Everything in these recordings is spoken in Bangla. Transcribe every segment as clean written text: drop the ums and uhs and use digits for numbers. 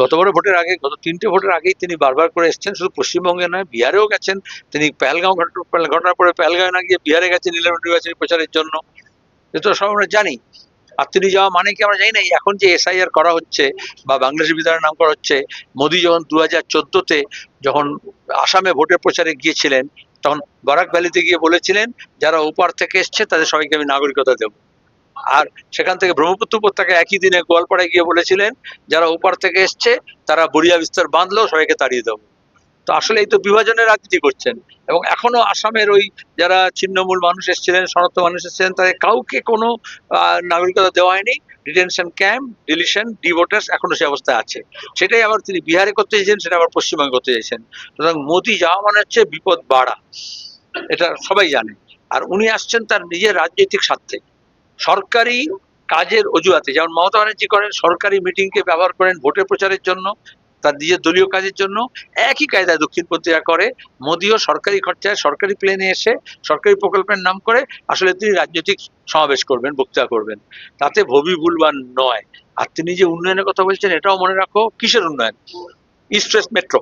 গতবারে ভোটের আগে, গত ৩টে ভোটের আগেই তিনি বারবার করে এসেছেন, শুধু পশ্চিমবঙ্গে নয়, বিহারেও গেছেন। তিনি পেহেলগাঁও ঘটনার পরে পেহেলগাঁও না গিয়ে বিহারে গেছেন নির্বাচনী প্রচারের জন্য। এটা সব আমরা জানি। আর তিনি যাওয়া মানে কি আমরা জানি না। এখন যে এসআইআর করা হচ্ছে বা বাংলাদেশের বিধানের নাম করা হচ্ছে, মোদী যখন 2014-তে যখন আসামে ভোটের প্রচারে গিয়েছিলেন, তখন বরাক ভ্যালিতে গিয়ে বলেছিলেন যারা ওপার থেকে এসছে তাদের সবাইকে আমি নাগরিকতা দেবো। আর সেখান থেকে ব্রহ্মপুত্র উপত্যকায় একই দিনে গোয়ালপাড়ায় গিয়ে বলেছিলেন যারা ওপার থেকে এসছে তারা বড়িয়া বিস্তার বাঁধলেও সবাইকে তাড়িয়ে দেবো। তো আসলে এই তো বিভাজনের রাজনীতি করছেন। এবং এখনো আসামের ওই যারা ছিন্নমূল মানুষ এসেছিলেন, শরণার্থী মানুষ এসেছিলেন, তাদের কাউকে কোনো নাগরিকতা দেওয়া হয়নি। ডিটেনশন ক্যাম্প, ডিলিশন, ডিভোটার্স এখনো সে অবস্থায় আছে। সেটাই আবার তিনি বিহারে করতে চাইছেন, সেটা আবার পশ্চিমবঙ্গে করতে চাইছেন। সুতরাং মোদী যাওয়া মানে হচ্ছে বিপদ বাড়া, এটা সবাই জানে। আর উনি আসছেন তার নিজের রাজনৈতিক স্বার্থে, সরকারি কাজের অজুহাতে। যেমন মমতা ব্যানার্জি করেন, সরকারি মিটিংকে ব্যবহার করেন ভোটের প্রচারের জন্য, তার নিজের দলীয় কাজের জন্য। একই কায়দায় দক্ষিণপন্থীরা করে। মোদিও সরকারি খরচায় সরকারি প্লেনে এসে সরকারি প্রকল্পের নাম করে আসলে তিনি রাজনৈতিক সমাবেশ করবেন, বক্তৃতা করবেন। তাতে ভবি ভুলবান নয়। আর তিনি যে উন্নয়নের কথা বলছেন, এটাও মনে রাখো কিসের উন্নয়ন। ইস্ট ওয়েস্ট মেট্রো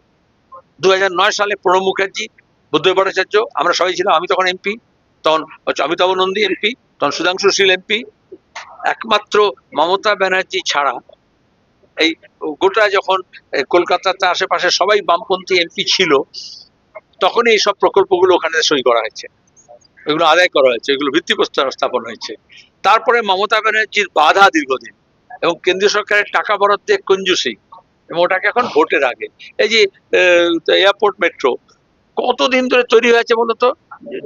2009 সালে প্রণব মুখার্জি, বুদ্ধদেব ভট্টাচার্য, আমরা সবাই ছিলাম, আমি তখন এমপি, তখন অমিতাভ নন্দী এমপি, তখন সুধাংশু শীল এমপি। একমাত্র মমতা ব্যানার্জি ছাড়া এই গোটা যখন কলকাতাতে আশেপাশে সবাই বামপন্থী এমপি ছিল, তখনই এইসব প্রকল্পগুলো ওখানে সই করা হয়েছে, এগুলো আদায় করা হয়েছে, এগুলো ভিত্তিপ্রস্তর স্থাপন হয়েছে। তারপরে মমতা ব্যানার্জির বাধা দীর্ঘদিন এবং কেন্দ্রীয় সরকারের টাকা বরাদ্দে কঞ্জুসি, এবং ওটাকে এখন ভোটের আগে। এই যে এয়ারপোর্ট মেট্রো কতদিন ধরে তৈরি হয়েছে বলতো,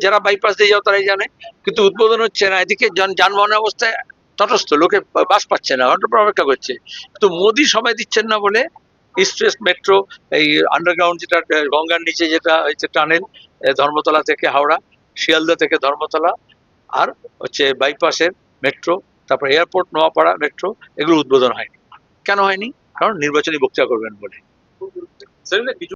যারা বাইপাস দিয়ে যাও তারাই জানে, কিন্তু উদ্বোধন হচ্ছে না। এদিকে যানবাহনের অবস্থায় তটস্থ, লোকে বাস পাচ্ছে না, ঘন্টার পর অপেক্ষা করছে। তো মোদি সময় দিচ্ছেন না বলে ইস্ট ওয়েস্ট মেট্রো, এই আন্ডারগ্রাউন্ড যেটা গঙ্গার নিচে যেটা হচ্ছে টানেল, ধর্মতলা থেকে হাওড়া, শিয়ালদা থেকে ধর্মতলা, আর হচ্ছে বাইপাসের মেট্রো, তারপর এয়ারপোর্ট নোয়াপাড়া মেট্রো, এগুলো উদ্বোধন হয়নি। কেন হয়নি? কারণ নির্বাচনী বক্তৃতা করবেন বলে।